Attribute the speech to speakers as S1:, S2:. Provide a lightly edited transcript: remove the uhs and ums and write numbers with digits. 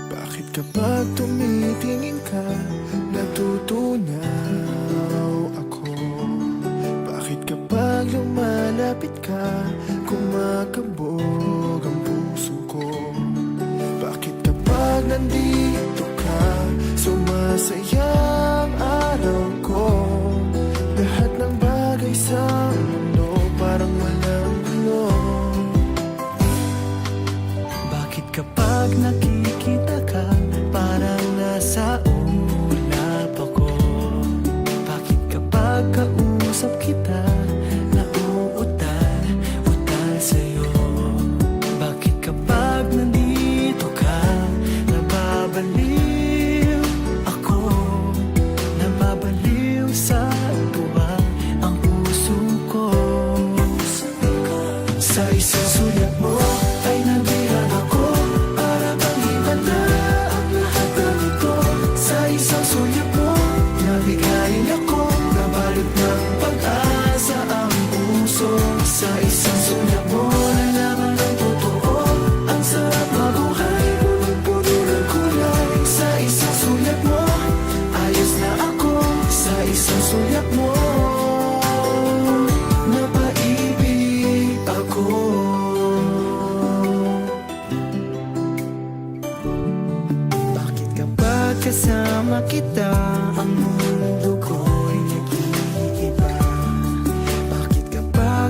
S1: Bakit kapag tumitingin ka, natutunaw ako? Bakit kapag lumalapit ka, kumakabog ang puso ko? Bakit kapag nandito ka, sumasaya ang araw ko? Lahat ng bagay sa mundo parang walang gulo. Bakit kapag nakikita ka, parang nasa ulap ako? Bakit kapag kausap kita, nauutal sa'yo? Bakit kapag nandito ka, nababaliw ako? Nababaliw sa tuwa ang puso ko. Sa isang sulat mo ay nabihan ako, para bang iba na ang lahat ng ito. Sa isang sulat mo, nabigayin ako, nabalot ng pag-asa ang puso. Sa isang sulat mo, nalaman ng totoo, ang sarap mabuhay, punong-puno ng kulay. Sa isang sulat mo, ayos na ako. Sa isang sulat mo, napaibig ako. Bakit kapag kasama kita, ang mundo ko'y nag-iiba? Bakit kapag